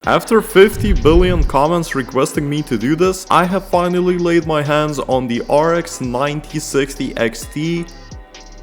After 50 billion comments requesting me to do this, I have finally laid my hands on the RX 9060 XT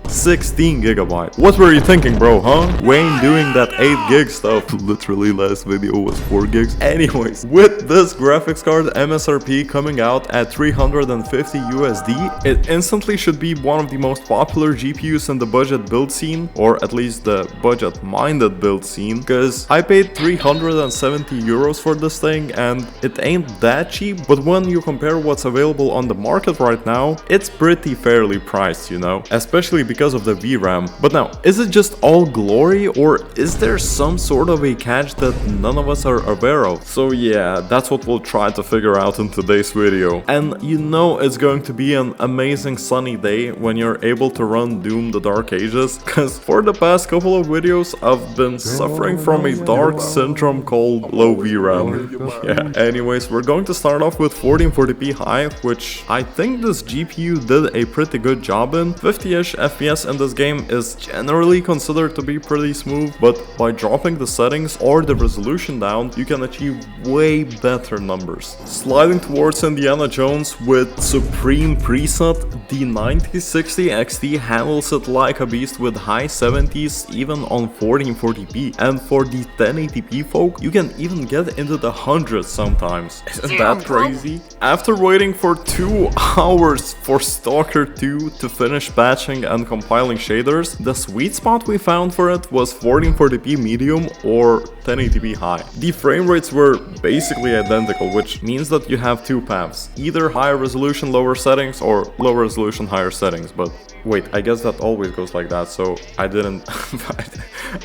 16GB. What were you thinking, bro, huh? Wayne doing that 8GB stuff. Literally last video was 4GB. Anyways, with this graphics card MSRP coming out at 350 USD, it instantly should be one of the most popular GPUs in the budget build scene, or at least the budget-minded build scene, because I paid 370 euros for this thing and it ain't that cheap, but when you compare what's available on the market right now, it's pretty fairly priced, you know, especially because of the VRAM. But now, is it just all glory, or is there some sort of a catch that none of us are aware of? So yeah, that's what we'll try to figure out in today's video. And you know it's going to be an amazing sunny day when you're able to run Doom the Dark Ages, because for the past couple of videos I've been suffering from a dark syndrome called low VRAM. Yeah, anyways, we're going to start off with 1440p high, which I think this GPU did a pretty good job in. 50-ish FPS in this game is generally considered to be pretty smooth, but by dropping the settings or the resolution down, you can achieve way better numbers. Sliding towards Indiana Jones with Supreme preset, the 9060 XT handles it like a beast with high 70s even on 1440p, and for the 1080p folk, you can even get into the hundreds sometimes. Isn't that crazy? After waiting for 2 hours for S.T.A.L.K.E.R 2 to finish patching and compiling shaders, the sweet spot we found for it was 1440p medium or 1080p high. The frame rates were basically identical, which means that you have 2 paths, either higher resolution lower settings or low resolution higher settings. But wait, I guess that always goes like that, so I didn't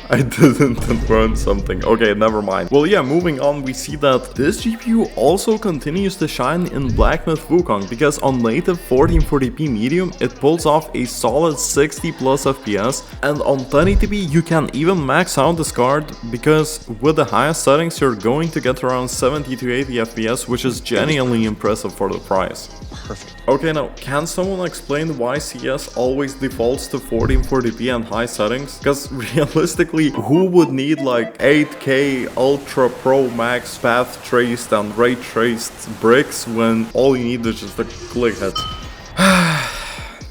I didn't learn something. Okay, never mind. Well, yeah, moving on, we see that this GPU also continues to shine in Black Myth Wukong, because on native 1440p medium it pulls off a solid 60 plus FPS, and on 1080p you can even max out this card, because with the highest settings you're going to get around 70 to 80 FPS, which is genuinely impressive for the price. Perfect. Okay, now, can someone explain why CS always defaults to 1440p and high settings? Because realistically, who would need like 8K Ultra Pro Max path traced and ray traced bricks when all you need is just a click head?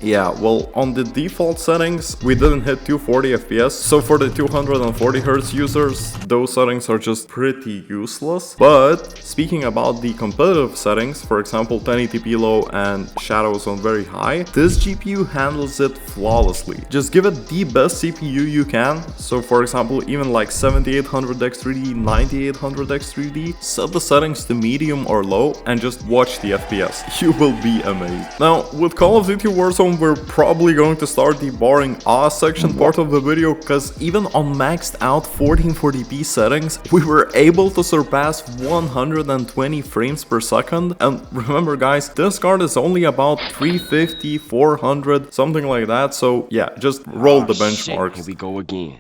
Yeah, well, on the default settings, we didn't hit 240 FPS, so for the 240Hz users, those settings are just pretty useless. But speaking about the competitive settings, for example 1080p low and shadows on very high, this GPU handles it flawlessly. Just give it the best CPU you can, so for example even like 7800X3D, 9800X3D, set the settings to medium or low and just watch the FPS. You will be amazed. Now, with Call of Duty Warzone, we're probably going to start the boring section part of the video, because even on maxed out 1440p settings, we were able to surpass 120 frames per second. And remember guys, this card is only about 350, 400, something like that, so yeah, just roll the benchmarks. Here we go again.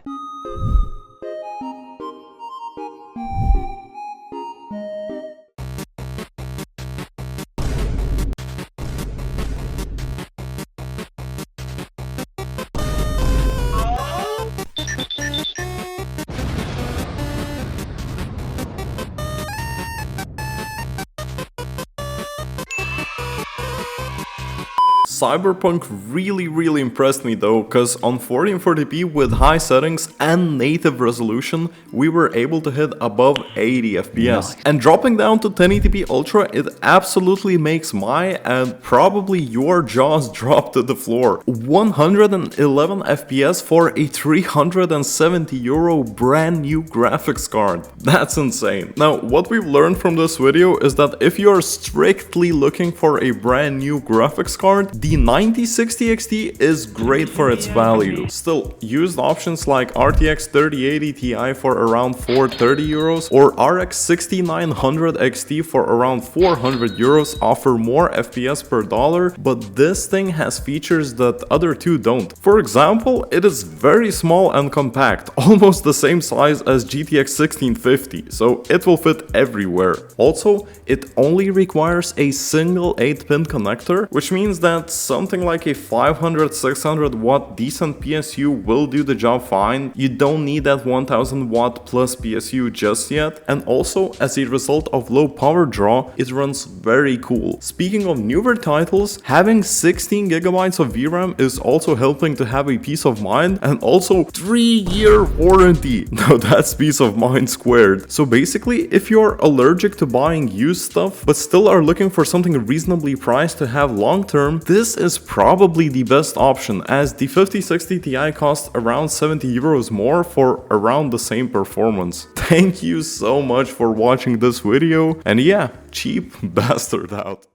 Cyberpunk really impressed me though, cause on 1440p with high settings and native resolution, we were able to hit above 80 FPS. And dropping down to 1080p Ultra, it absolutely makes my and probably your jaws drop to the floor. 111 FPS for a 370 euro brand new graphics card. That's insane. Now, what we've learned from this video is that if you're strictly looking for a brand new graphics card, the 9060 XT is great for its value. Still, used options like RTX 3080 Ti for around 430 euros or RX 6900 XT for around 400 euros offer more FPS per dollar, but this thing has features that other two don't. For example, it is very small and compact, almost the same size as GTX 1650, so it will fit everywhere. Also, it only requires a single 8-pin connector, which means that something like a 500-600 watt decent PSU will do the job fine. You don't need that 1000 watt plus PSU just yet, and also as a result of low power draw, it runs very cool. Speaking of newer titles, having 16 gigabytes of VRAM is also helping to have a peace of mind, and also 3-year warranty. Now that's peace of mind squared. So basically, if you're allergic to buying used stuff but still are looking for something reasonably priced to have long term, this is probably the best option, as the 5060 Ti costs around 70 euros more for around the same performance. Thank you so much for watching this video, and yeah, cheap bastard out.